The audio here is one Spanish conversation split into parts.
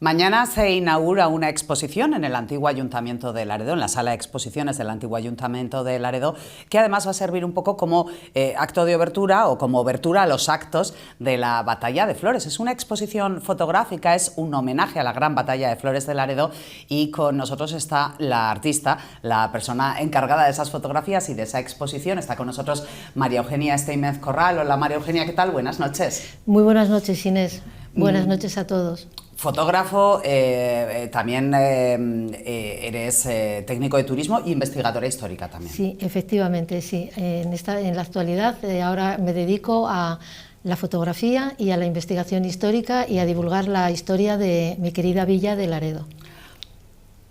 Mañana se inaugura una exposición en el antiguo Ayuntamiento de Laredo, en la sala de exposiciones del antiguo Ayuntamiento de Laredo, que además va a servir un poco como acto de obertura o como obertura a los actos de la Batalla de Flores. Es una exposición fotográfica, es un homenaje a la gran Batalla de Flores de Laredo, y con nosotros está la artista, la persona encargada de esas fotografías y de esa exposición. Está con nosotros María Eugenia Steimez Corral. Hola María Eugenia, ¿qué tal? Buenas noches. Muy buenas noches, Inés. Buenas noches a todos. Fotógrafo, también eres técnico de turismo e investigadora histórica también. Sí, efectivamente, sí. En la actualidad ahora me dedico a la fotografía y a la investigación histórica y a divulgar la historia de mi querida villa de Laredo.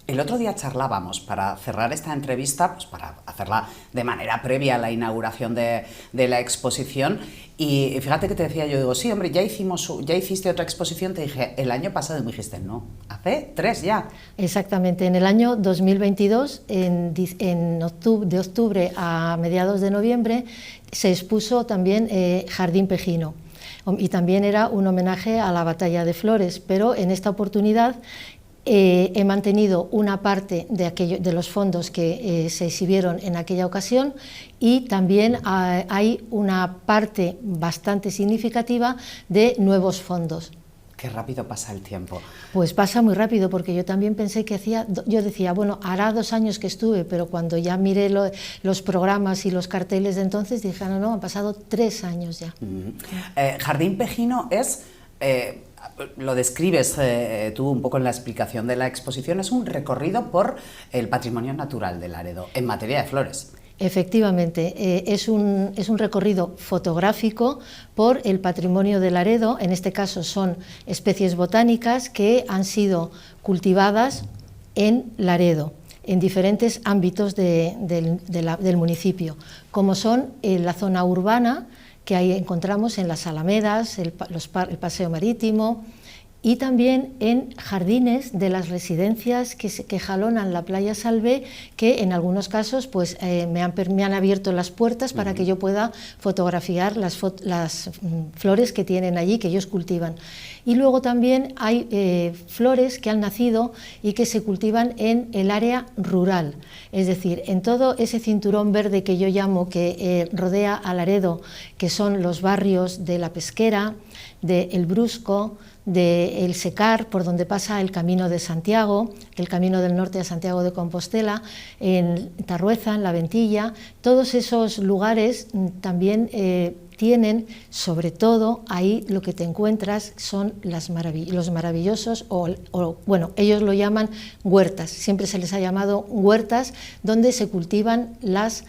El otro día charlábamos, para cerrar esta entrevista, pues para hacerla de manera previa a la inauguración de la exposición, y fíjate que te decía yo, digo, sí, hombre, ya hiciste otra exposición, te dije, el año pasado, y me dijiste, no, hace 3 ya. Exactamente, en el año 2022, de octubre a mediados de noviembre, se expuso también Jardín Pejino, y también era un homenaje a la Batalla de Flores, pero en esta oportunidad he mantenido una parte de los fondos que se exhibieron en aquella ocasión, y también hay una parte bastante significativa de nuevos fondos. Qué rápido pasa el tiempo. Pues pasa muy rápido, porque yo también pensé que yo decía, bueno, hará 2 años que estuve, pero cuando ya miré los programas y los carteles de entonces, dije, no, han pasado 3 años ya. Jardín Pejino es... lo describes tú un poco en la explicación de la exposición, es un recorrido por el patrimonio natural de Laredo en materia de flores. Efectivamente, es un recorrido fotográfico por el patrimonio de Laredo. En este caso son especies botánicas que han sido cultivadas en Laredo, en diferentes ámbitos del municipio, como son la zona urbana, que ahí encontramos en las alamedas, el paseo marítimo, y también en jardines de las residencias que jalonan la playa Salvé, que en algunos casos pues, me han abierto las puertas para que yo pueda fotografiar las flores que tienen allí, que ellos cultivan. Y luego también hay flores que han nacido y que se cultivan en el área rural, es decir, en todo ese cinturón verde que yo llamo, que rodea a Laredo, que son los barrios de La Pesquera, de El Brusco, de El Secar, por donde pasa el Camino de Santiago, el Camino del Norte a Santiago de Compostela, en Tarrueza, en La Ventilla. Todos esos lugares también tienen, sobre todo, ahí lo que te encuentras son los maravillosos, bueno, ellos lo llaman huertas, siempre se les ha llamado huertas, donde se cultivan las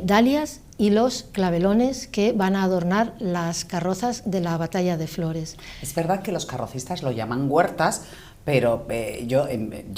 dalias y los clavelones que van a adornar las carrozas de la Batalla de Flores. Es verdad que los carrocistas lo llaman huertas, pero yo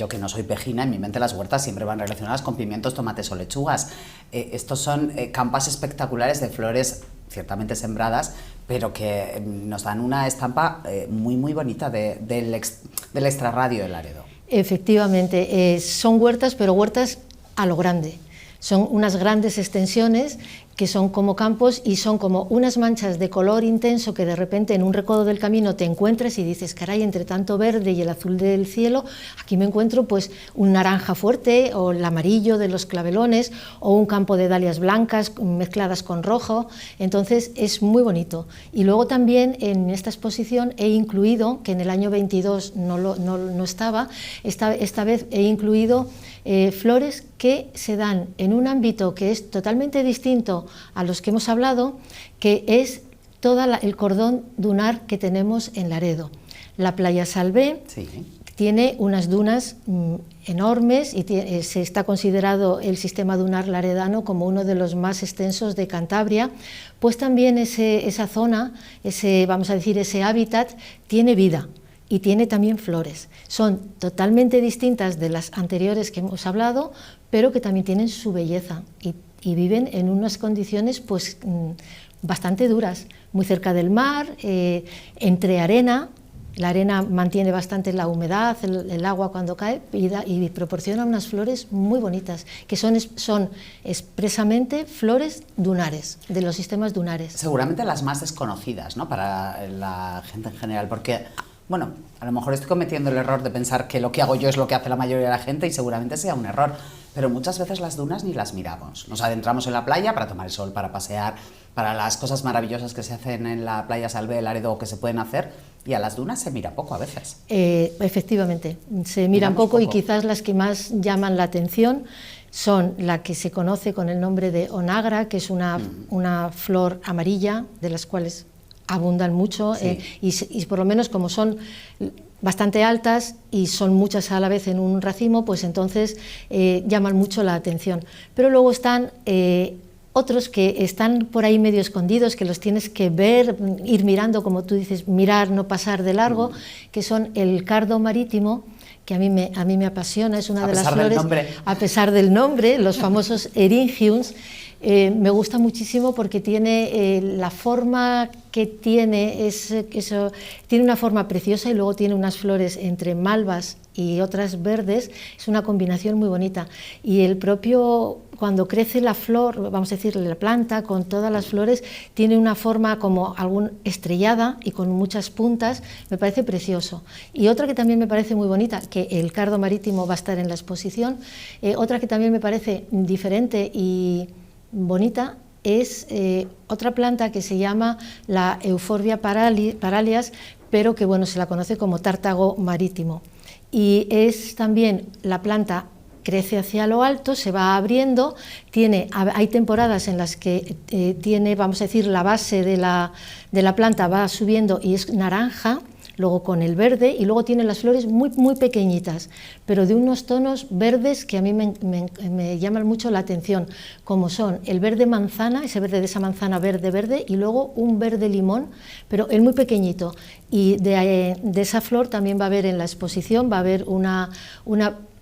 que no soy pejina, en mi mente las huertas siempre van relacionadas con pimientos, tomates o lechugas. Estos son campas espectaculares de flores ciertamente sembradas, pero que nos dan una estampa muy bonita del extrarradio de Laredo. Efectivamente, son huertas, pero huertas a lo grande. Son unas grandes extensiones que son como campos y son como unas manchas de color intenso que de repente en un recodo del camino te encuentras y dices, caray, entre tanto verde y el azul del cielo, aquí me encuentro pues un naranja fuerte, o el amarillo de los clavelones, o un campo de dalias blancas mezcladas con rojo. Entonces es muy bonito. Y luego también en esta exposición he incluido, que en el año 22 no estaba, esta vez he incluido flores que se dan en un ámbito que es totalmente distinto a los que hemos hablado, que es todo el cordón dunar que tenemos en Laredo. La playa Salvé tiene unas dunas enormes y se está considerado el sistema dunar laredano como uno de los más extensos de Cantabria, pues también esa zona, vamos a decir, ese hábitat tiene vida y tiene también flores. Son totalmente distintas de las anteriores que hemos hablado, pero que también tienen su belleza y viven en unas condiciones pues bastante duras, muy cerca del mar, entre arena. La arena mantiene bastante la humedad, el agua cuando cae, y proporciona unas flores muy bonitas, que son expresamente flores dunares, de los sistemas dunares. Seguramente las más desconocidas, ¿no?, para la gente en general, porque Bueno, a lo mejor estoy cometiendo el error de pensar que lo que hago yo es lo que hace la mayoría de la gente y seguramente sea un error, pero muchas veces las dunas ni las miramos. Nos adentramos en la playa para tomar el sol, para pasear, para las cosas maravillosas que se hacen en la playa Salvé de Laredo o que se pueden hacer, y a las dunas se mira poco a veces. Efectivamente, se miran poco y quizás las que más llaman la atención son la que se conoce con el nombre de onagra, que es una flor amarilla, de las cuales abundan mucho, sí. Y por lo menos como son bastante altas y son muchas a la vez en un racimo, pues entonces llaman mucho la atención. Pero luego están otros que están por ahí medio escondidos, que los tienes que ver, ir mirando, como tú dices, mirar, no pasar de largo, que son el cardo marítimo, que a mí me apasiona, es una de las flores, a pesar del nombre, los famosos eringiums. Me gusta muchísimo porque tiene la forma que tiene, tiene una forma preciosa y luego tiene unas flores entre malvas y otras verdes, es una combinación muy bonita. Y el propio, cuando crece la flor, vamos a decir, la planta con todas las flores, tiene una forma como estrellada y con muchas puntas, me parece precioso. Y otra que también me parece muy bonita, que el cardo marítimo va a estar en la exposición, otra que también me parece diferente y bonita es otra planta que se llama la Euphorbia paralias, pero que bueno, se la conoce como tártago marítimo. Y es también la planta crece hacia lo alto, se va abriendo, hay temporadas en las que tiene, vamos a decir, la base de la planta va subiendo y es naranja, luego con el verde, y luego tiene las flores muy, muy pequeñitas, pero de unos tonos verdes que a mí me llaman mucho la atención, como son el verde manzana, ese verde de esa manzana verde, y luego un verde limón, pero el muy pequeñito. Y de esa flor también va a haber en la exposición, va a haber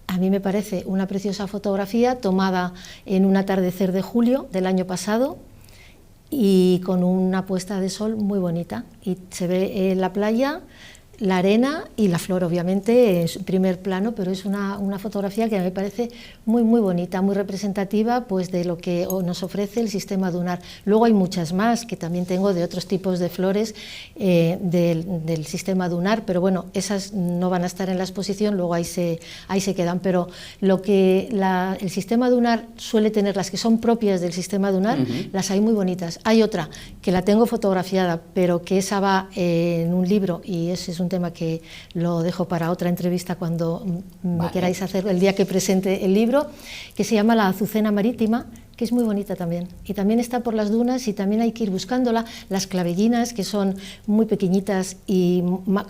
a mí me parece una preciosa fotografía tomada en un atardecer de julio del año pasado, y con una puesta de sol muy bonita, y se ve la playa, la arena y la flor, obviamente, en primer plano, pero es una fotografía que me parece muy, muy bonita, muy representativa pues, de lo que nos ofrece el sistema dunar. Luego hay muchas más que también tengo de otros tipos de flores del sistema dunar, pero bueno, esas no van a estar en la exposición, luego ahí se quedan, pero lo que el sistema dunar suele tener, las que son propias del sistema dunar, las hay muy bonitas. Hay otra que la tengo fotografiada, pero que esa va en un libro, y ese es un tema que lo dejo para otra entrevista cuando me queráis hacer, el día que presente el libro, que se llama La azucena marítima, que es muy bonita también, y también está por las dunas y también hay que ir buscándola. Las clavellinas, que son muy pequeñitas y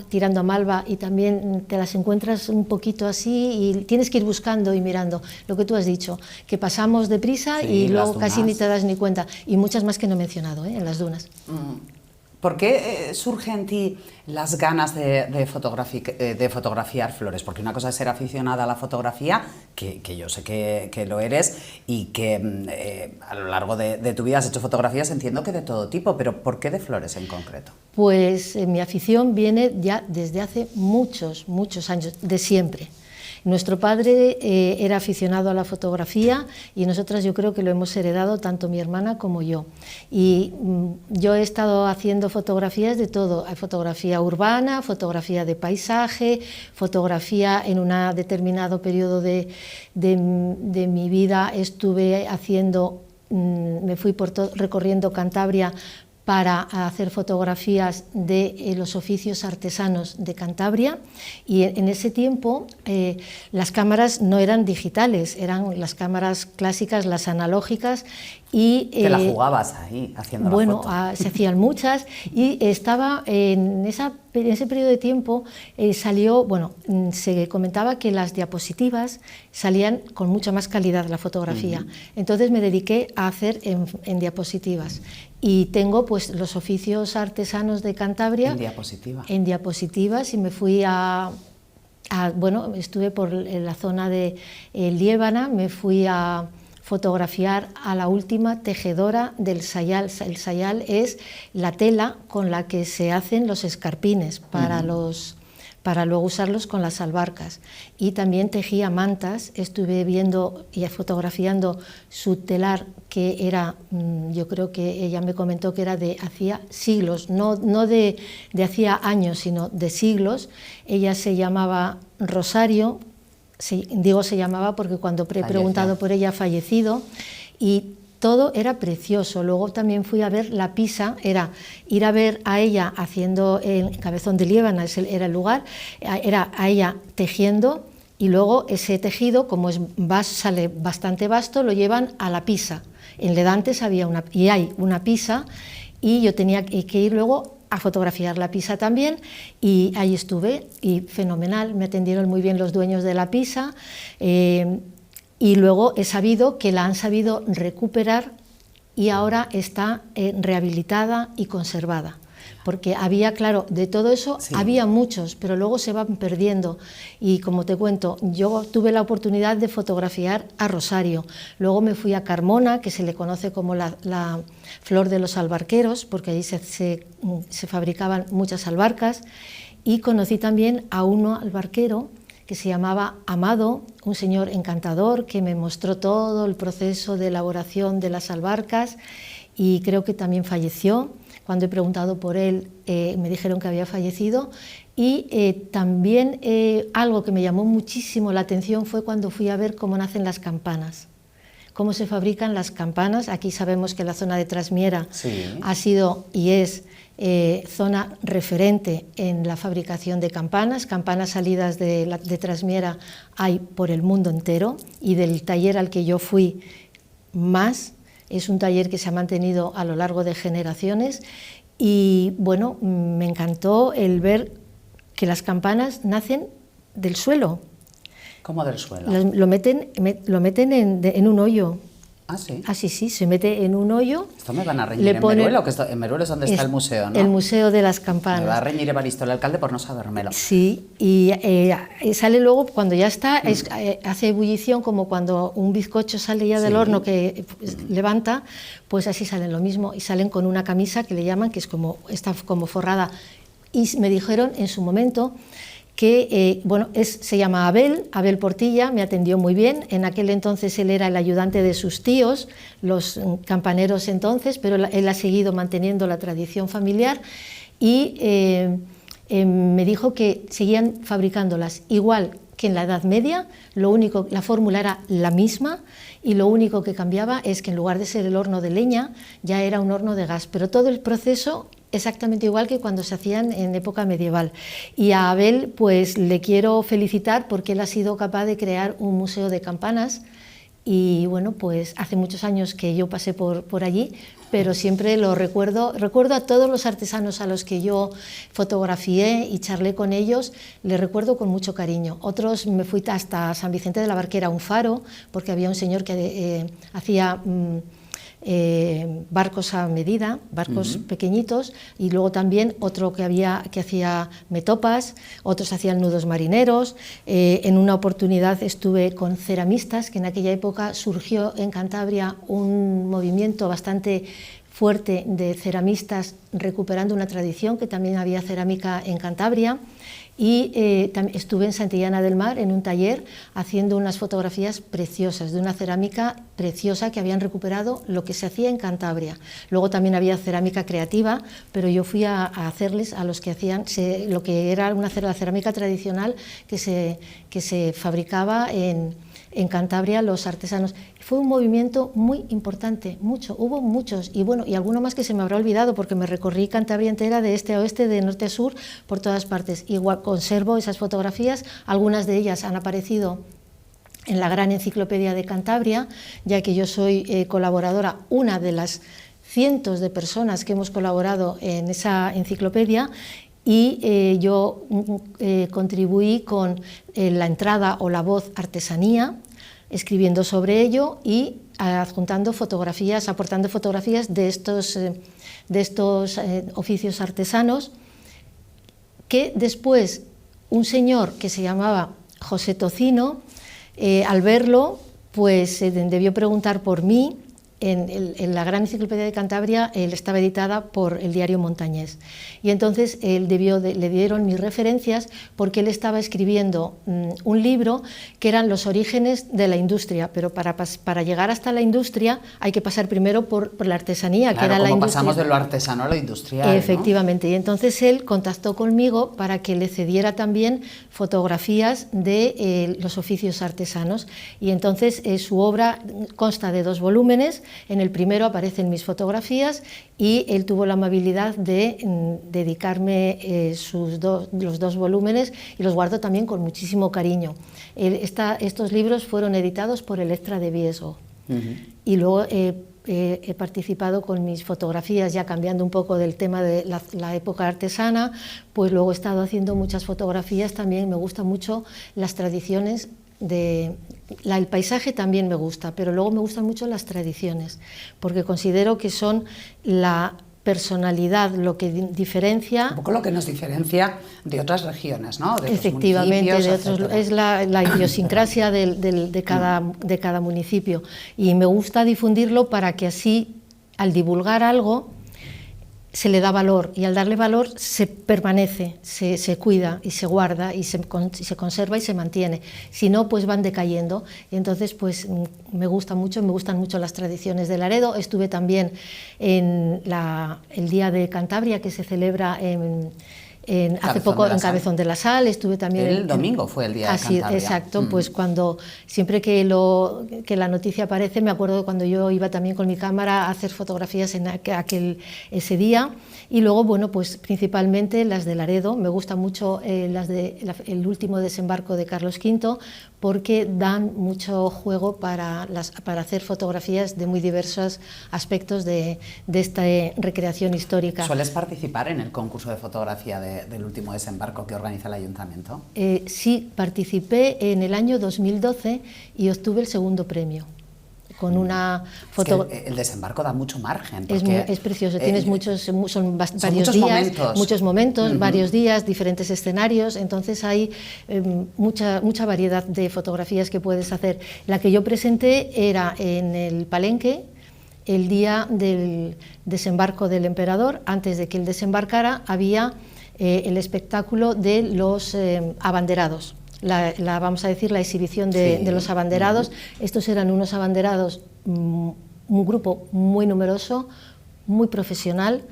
tirando a malva, y también te las encuentras un poquito así y tienes que ir buscando y mirando, lo que tú has dicho, que pasamos deprisa, sí, y luego casi ni te das ni cuenta, y muchas más que no he mencionado en las dunas. ¿Por qué surge en ti las ganas de fotografiar flores? Porque una cosa es ser aficionada a la fotografía, que yo sé que lo eres, y que a lo largo de tu vida has hecho fotografías, entiendo que de todo tipo, pero ¿por qué de flores en concreto? Pues mi afición viene ya desde hace muchos, muchos años, de siempre. Nuestro padre era aficionado a la fotografía y nosotras yo creo que lo hemos heredado tanto mi hermana como yo. Y yo he estado haciendo fotografías de todo, fotografía urbana, fotografía de paisaje, fotografía en un determinado periodo de mi vida estuve haciendo, me fui recorriendo Cantabria para hacer fotografías de los oficios artesanos de Cantabria, y en ese tiempo las cámaras no eran digitales, eran las cámaras clásicas, las analógicas, y te la jugabas ahí haciendo la foto. Bueno, se hacían muchas, y estaba en ese periodo de tiempo salió, bueno, se comentaba que las diapositivas salían con mucha más calidad la fotografía. Entonces me dediqué a hacer en diapositivas. Y tengo pues los oficios artesanos de Cantabria en diapositivas, y me fui bueno, estuve por la zona de Liébana, me fui a fotografiar a la última tejedora del sayal. El sayal es la tela con la que se hacen los escarpines para para luego usarlos con las albarcas. Y también tejía mantas, estuve viendo y fotografiando su telar, que era, yo creo que ella me comentó que era de hacía siglos, no de hacía años, sino de siglos. Ella se llamaba Rosario, digo se llamaba porque cuando he preguntado por ella ha fallecido, y todo era precioso. Luego también fui a ver la Pisa, era ir a ver a ella haciendo el Cabezón de Liébana, era el lugar, era a ella tejiendo, y luego ese tejido, como sale bastante vasto, lo llevan a la Pisa. En Ledantes hay una Pisa, y yo tenía que ir luego a fotografiar la Pisa también, y ahí estuve, y fenomenal, me atendieron muy bien los dueños de la Pisa. Y luego he sabido que la han sabido recuperar y ahora está rehabilitada y conservada. Porque había, claro, de todo eso había muchos, pero luego se van perdiendo. Y como te cuento, yo tuve la oportunidad de fotografiar a Rosario. Luego me fui a Carmona, que se le conoce como la flor de los albarqueros, porque allí se fabricaban muchas albarcas. Y conocí también a uno albarquero que se llamaba Amado, un señor encantador que me mostró todo el proceso de elaboración de las albarcas, y creo que también falleció. Cuando he preguntado por él me dijeron que había fallecido. Y también algo que me llamó muchísimo la atención fue cuando fui a ver cómo nacen las campanas, cómo se fabrican las campanas. Aquí sabemos que la zona de Trasmiera ha sido y es zona referente en la fabricación de campanas. Campanas salidas de Trasmiera hay por el mundo entero, y del taller al que yo fui más. Es un taller que se ha mantenido a lo largo de generaciones, y bueno, me encantó el ver que las campanas nacen del suelo. ¿Cómo del suelo? Lo meten en un hoyo. Ah, sí. Ah, sí, se mete en un hoyo. Esto me van a reñir en Meruelo, en Meruelo es donde está el museo, ¿no? El Museo de las Campanas. Me va a reñir Evaristo, el alcalde, por no sabérmelo. Sí, y sale luego, cuando ya está, hace ebullición, como cuando un bizcocho sale ya del horno que levanta, pues así salen lo mismo, y salen con una camisa que le llaman, que está como forrada. Y me dijeron en su momento que se llama Abel Portilla, me atendió muy bien. En aquel entonces él era el ayudante de sus tíos, los campaneros entonces, pero él ha seguido manteniendo la tradición familiar, y me dijo que seguían fabricándolas igual que en la Edad Media. La fórmula era la misma, y lo único que cambiaba es que en lugar de ser el horno de leña ya era un horno de gas, pero todo el proceso exactamente igual que cuando se hacían en época medieval. Y a Abel pues le quiero felicitar porque él ha sido capaz de crear un museo de campanas, y bueno, pues hace muchos años que yo pasé por allí, pero siempre lo recuerdo a todos los artesanos a los que yo fotografié y charlé con ellos, les recuerdo con mucho cariño. Otros, me fui hasta San Vicente de la Barquera, un faro, porque había un señor que hacía barcos a medida, barcos pequeñitos, y luego también otro que hacía metopas, otros hacían nudos marineros. En una oportunidad estuve con ceramistas, que en aquella época surgió en Cantabria un movimiento bastante fuerte de ceramistas recuperando una tradición, que también había cerámica en Cantabria. Y estuve en Santillana del Mar en un taller haciendo unas fotografías preciosas de una cerámica preciosa que habían recuperado lo que se hacía en Cantabria. Luego también había cerámica creativa, pero yo fui a hacerles a los que hacían lo que era la cerámica tradicional que se fabricaba en Cantabria, los artesanos. Fue un movimiento muy importante, hubo muchos, y bueno, y alguno más que se me habrá olvidado, porque me recorrí Cantabria entera, de este a oeste, de norte a sur, por todas partes. Igual conservo esas fotografías, algunas de ellas han aparecido en la gran enciclopedia de Cantabria, ya que yo soy colaboradora, una de las cientos de personas que hemos colaborado en esa enciclopedia, y yo contribuí con la entrada o la voz artesanía, escribiendo sobre ello y adjuntando fotografías, aportando fotografías de estos oficios artesanos, que después un señor que se llamaba José Tocino, al verlo, pues debió preguntar por mí, en la Gran Enciclopedia de Cantabria estaba editada por el diario Montañés, y entonces le dieron mis referencias porque él estaba escribiendo un libro que eran los orígenes de la industria, pero para llegar hasta la industria hay que pasar primero por la artesanía, claro, que era la industria. Pasamos de lo artesano a lo industrial. Efectivamente, ¿no? Y entonces él contactó conmigo para que le cediera también fotografías de los oficios artesanos, y entonces su obra consta de 2 volúmenes. En el primero aparecen mis fotografías y él tuvo la amabilidad de dedicarme los 2 volúmenes, y los guardo también con muchísimo cariño. Estos libros fueron editados por Electra de Biesgo. Y luego he participado con mis fotografías, ya cambiando un poco del tema de la época artesana, pues luego he estado haciendo muchas fotografías también. Me gustan mucho las tradiciones. El paisaje también me gusta, pero luego me gustan mucho las tradiciones, porque considero que son la personalidad, lo que diferencia... Un poco lo que nos diferencia de otras regiones, ¿no? De efectivamente, es la idiosincrasia de cada municipio, y me gusta difundirlo para que así, al divulgar algo, se le da valor, y al darle valor se permanece, se cuida y se guarda y se conserva y se mantiene. Si no, pues van decayendo. Y entonces pues me gustan mucho las tradiciones de Laredo. Estuve también en el Día de Cantabria, que se celebra hace poco en Cabezón de la Sal. Estuve también el domingo fue el Día de Cantabria. Exacto, pues siempre que la noticia aparece, me acuerdo de cuando yo iba también con mi cámara a hacer fotografías en ese día. Y luego, bueno, pues principalmente las de Laredo. Me gustan mucho el último desembarco de Carlos V, porque dan mucho juego para hacer fotografías de muy diversos aspectos de esta recreación histórica. ¿Sueles participar en el concurso de fotografía del último desembarco que organiza el Ayuntamiento? Sí, participé en el año 2012 y obtuve el 2.º premio. Con una foto... el desembarco da mucho margen. Es precioso, tienes muchos momentos, varios días, diferentes escenarios, entonces hay mucha variedad de fotografías que puedes hacer. La que yo presenté era en el Palenque, el día del desembarco del emperador. Antes de que él desembarcara había el espectáculo de los abanderados. Vamos a decir, la exhibición de los abanderados. Estos eran unos abanderados, un grupo muy numeroso, muy profesional,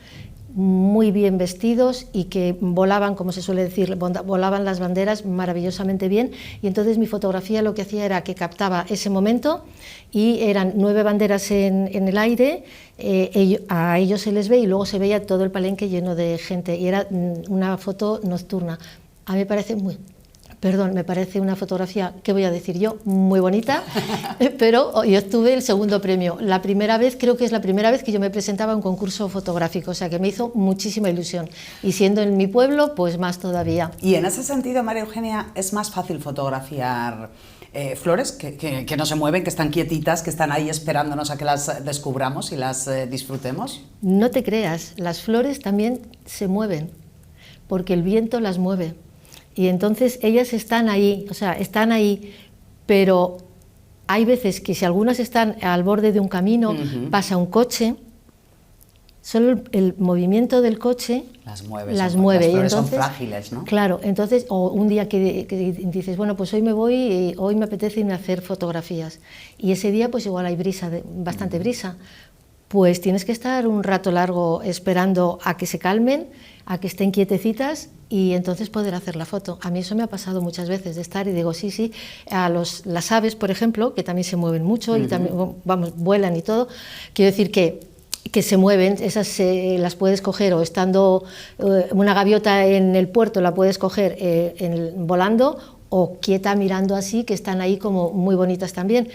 muy bien vestidos, y que volaban, como se suele decir, volaban las banderas maravillosamente bien. Y entonces mi fotografía lo que hacía era que captaba ese momento, y eran 9 banderas en el aire, a ellos se les ve y luego se veía todo el Palenque lleno de gente, y era una foto nocturna. A mí me parece me parece una fotografía, ¿qué voy a decir yo?, muy bonita, pero yo obtuve el 2.º premio. Creo que es la primera vez que yo me presentaba a un concurso fotográfico, o sea que me hizo muchísima ilusión, y siendo en mi pueblo, pues más todavía. Y en ese sentido, María Eugenia, ¿es más fácil fotografiar flores que no se mueven, que están quietitas, que están ahí esperándonos a que las descubramos y las disfrutemos? No te creas, las flores también se mueven, porque el viento las mueve. Y entonces ellas están ahí, pero hay veces que si algunas están al borde de un camino, pasa un coche, solo el movimiento del coche las mueve. Las flores son frágiles, ¿no? Claro, entonces, o un día que dices, bueno, pues hoy me voy y hoy me apetece irme a hacer fotografías, y ese día pues igual hay bastante brisa, pues tienes que estar un rato largo esperando a que se calmen, a que estén quietecitas, y entonces poder hacer la foto. A mí eso me ha pasado muchas veces, de estar y digo, sí, las aves, por ejemplo, que también se mueven mucho y también, vuelan y todo, quiero decir que se mueven, esas las puedes coger, o estando una gaviota en el puerto la puedes coger volando, o quieta mirando así, que están ahí como muy bonitas también,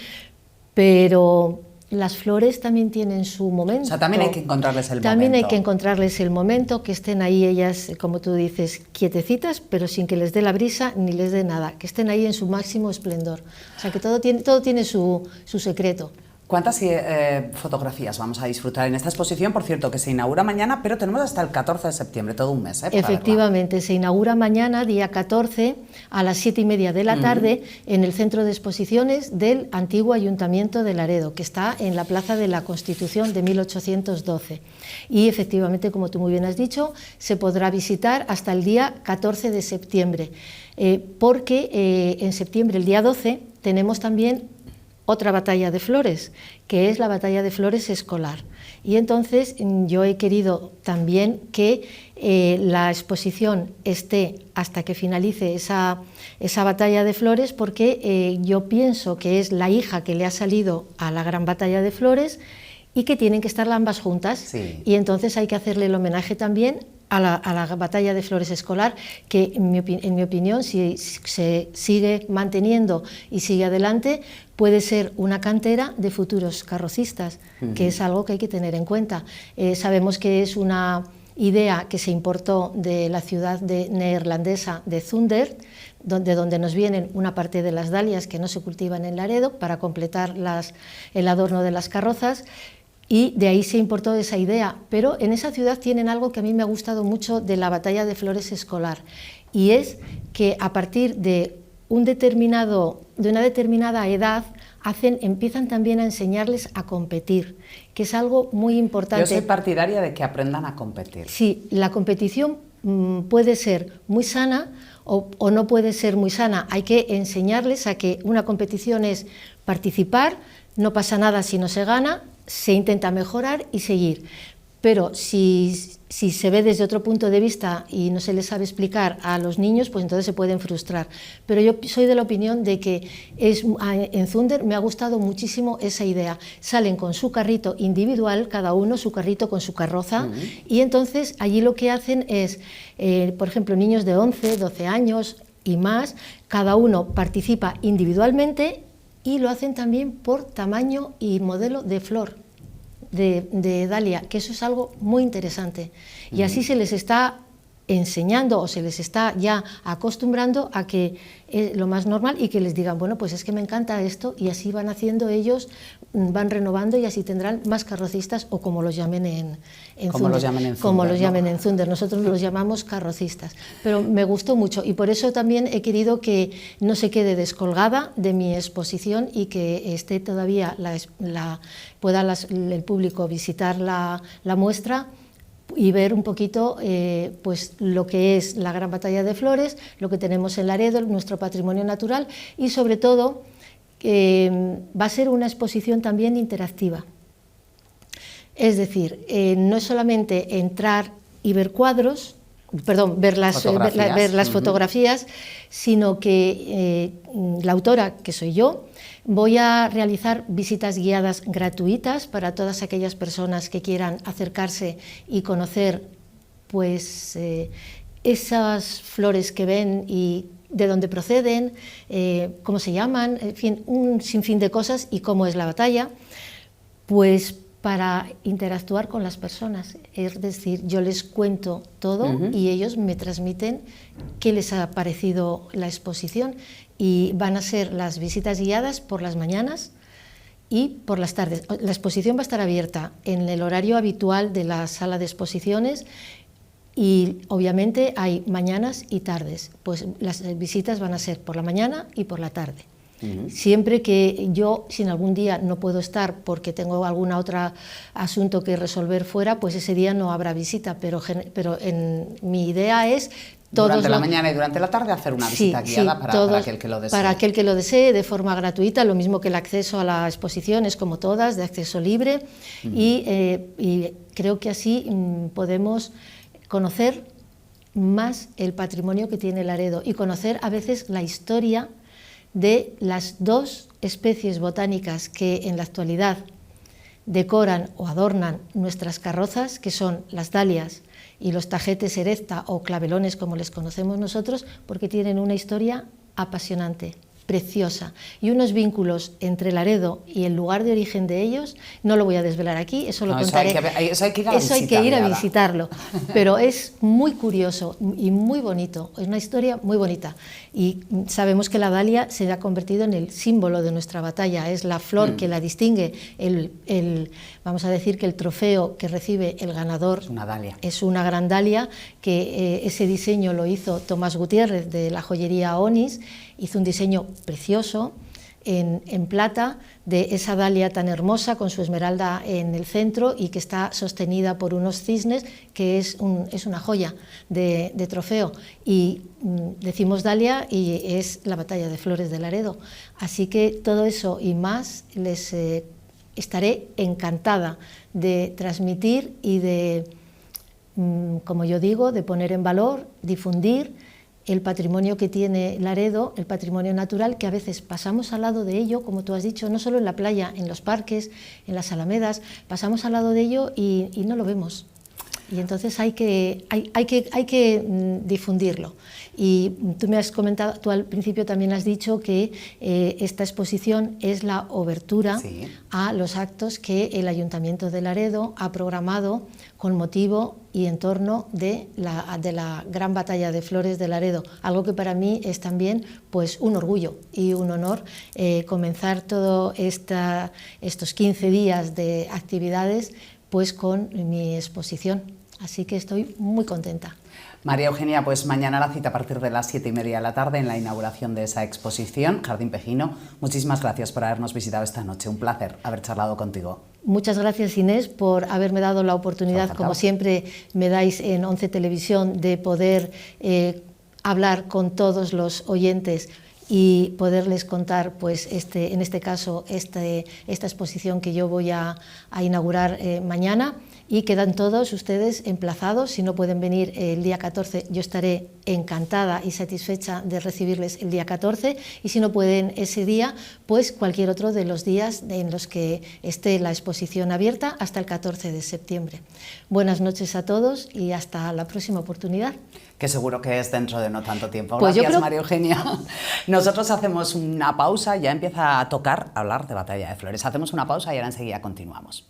pero... Las flores también tienen su momento. O sea, también hay que encontrarles el momento. También hay que encontrarles el momento, que estén ahí ellas, como tú dices, quietecitas, pero sin que les dé la brisa ni les dé nada, que estén ahí en su máximo esplendor. O sea, que todo tiene su secreto. ¿Cuántas fotografías vamos a disfrutar en esta exposición? Por cierto, que se inaugura mañana, pero tenemos hasta el 14 de septiembre, todo un mes. Efectivamente, se inaugura mañana, día 14, a las 7:30 de la tarde, en el centro de exposiciones del antiguo Ayuntamiento de Laredo, que está en la Plaza de la Constitución de 1812. Y efectivamente, como tú muy bien has dicho, se podrá visitar hasta el día 14 de septiembre, porque en septiembre, el día 12, tenemos también otra batalla de flores, que es la batalla de flores escolar. Y entonces yo he querido también que la exposición esté hasta que finalice esa batalla de flores, porque yo pienso que es la hija que le ha salido a la gran batalla de flores y que tienen que estar ambas juntas. Sí. Y entonces hay que hacerle el homenaje también a la batalla de flores escolar, que en mi opinión, si se sigue manteniendo y sigue adelante, puede ser una cantera de futuros carrocistas, que es algo que hay que tener en cuenta. Sabemos que es una idea que se importó de la ciudad neerlandesa de Zundert, donde nos vienen una parte de las dalias que no se cultivan en Laredo para completar el adorno de las carrozas. Y de ahí se importó esa idea, pero en esa ciudad tienen algo que a mí me ha gustado mucho de la batalla de flores escolar, y es que a partir de una determinada edad empiezan también a enseñarles a competir, que es algo muy importante. Yo soy partidaria de que aprendan a competir. Sí, la competición puede ser muy sana o no puede ser muy sana. Hay que enseñarles a que una competición es participar, no pasa nada si no se gana, se intenta mejorar y seguir, pero si se ve desde otro punto de vista y no se les sabe explicar a los niños, pues entonces se pueden frustrar. Pero yo soy de la opinión de que en Zundert me ha gustado muchísimo esa idea. Salen con su carrito individual, cada uno su carrito con su carroza, y entonces allí lo que hacen es, por ejemplo, niños de 11, 12 años y más, cada uno participa individualmente, y lo hacen también por tamaño y modelo de flor, de dalia, que eso es algo muy interesante. Y así se les está enseñando o se les está ya acostumbrando a que es lo más normal, y que les digan, bueno, pues es que me encanta esto, y así van haciendo ellos, van renovando, y así tendrán más carrocistas, o como los llamen en Zundert. Nosotros los llamamos carrocistas, pero me gustó mucho, y por eso también he querido que no se quede descolgada de mi exposición, y que esté todavía pueda el público visitar la muestra y ver un poquito pues lo que es la gran batalla de flores, lo que tenemos en Laredo, nuestro patrimonio natural, y sobre todo va a ser una exposición también interactiva. Es decir, no es solamente entrar y ver cuadros, ver las fotografías, sino que la autora, que soy yo, voy a realizar visitas guiadas gratuitas para todas aquellas personas que quieran acercarse y conocer pues, esas flores que ven y de dónde proceden, cómo se llaman, en fin, un sinfín de cosas, y cómo es la batalla, pues para interactuar con las personas. Es decir, yo les cuento todo y ellos me transmiten qué les ha parecido la exposición, y van a ser las visitas guiadas por las mañanas y por las tardes. La exposición va a estar abierta en el horario habitual de la sala de exposiciones, y obviamente hay mañanas y tardes, pues las visitas van a ser por la mañana y por la tarde. Siempre que yo, si en algún día no puedo estar porque tengo algún otro asunto que resolver fuera, pues ese día no habrá visita, pero mi idea es durante la mañana y durante la tarde hacer una visita guiada para aquel que lo desee. Para aquel que lo desee, de forma gratuita, lo mismo que el acceso a la exposición es como todas, de acceso libre, y creo que así podemos conocer más el patrimonio que tiene Laredo, y conocer a veces la historia de las dos especies botánicas que en la actualidad decoran o adornan nuestras carrozas, que son las dalias y los tagetes erecta o clavelones, como les conocemos nosotros, porque tienen una historia apasionante. preciosa y unos vínculos entre Laredo y el lugar de origen de ellos, no lo voy a desvelar aquí, eso lo contaré. Eso hay que ir a visitarlo, pero es muy curioso y muy bonito, es una historia muy bonita y sabemos que la dalia se ha convertido en el símbolo de nuestra batalla, es la flor que la distingue, vamos a decir que el trofeo que recibe el ganador es una gran dalia, que ese diseño lo hizo Tomás Gutiérrez de la joyería Onis, hizo un diseño precioso en plata de esa dalia tan hermosa con su esmeralda en el centro y que está sostenida por unos cisnes, que es una joya de trofeo. Y decimos dalia y es la batalla de Flores de Laredo. Así que todo eso y más les estaré encantada de transmitir y de, como yo digo, de poner en valor, difundir el patrimonio que tiene Laredo, el patrimonio natural, que a veces pasamos al lado de ello, como tú has dicho, no solo en la playa, en los parques, en las alamedas, pasamos al lado de ello y no lo vemos. Y entonces hay que difundirlo. Y tú me has comentado, tú al principio también has dicho que esta exposición es la obertura a los actos que el Ayuntamiento de Laredo ha programado con motivo y en torno de la gran batalla de Flores de Laredo, algo que para mí es también pues un orgullo y un honor comenzar todos estos 15 días de actividades pues con mi exposición, así que estoy muy contenta. María Eugenia, pues mañana la cita a partir de las 7:30 de la tarde en la inauguración de esa exposición, Jardín Pejino. Muchísimas gracias por habernos visitado esta noche, un placer haber charlado contigo. Muchas gracias, Inés, por haberme dado la oportunidad, como siempre me dais en 11 Televisión, de poder hablar con todos los oyentes y poderles contar, pues, en este caso, esta exposición que yo voy a inaugurar mañana. Y quedan todos ustedes emplazados, si no pueden venir el día 14, yo estaré encantada y satisfecha de recibirles el día 14, y si no pueden ese día, pues cualquier otro de los días en los que esté la exposición abierta hasta el 14 de septiembre. Buenas noches a todos y hasta la próxima oportunidad. Que seguro que es dentro de no tanto tiempo. Pues gracias, María Eugenia. Nosotros hacemos una pausa, ya empieza a tocar hablar de Batalla de Flores. Hacemos una pausa y ahora enseguida continuamos.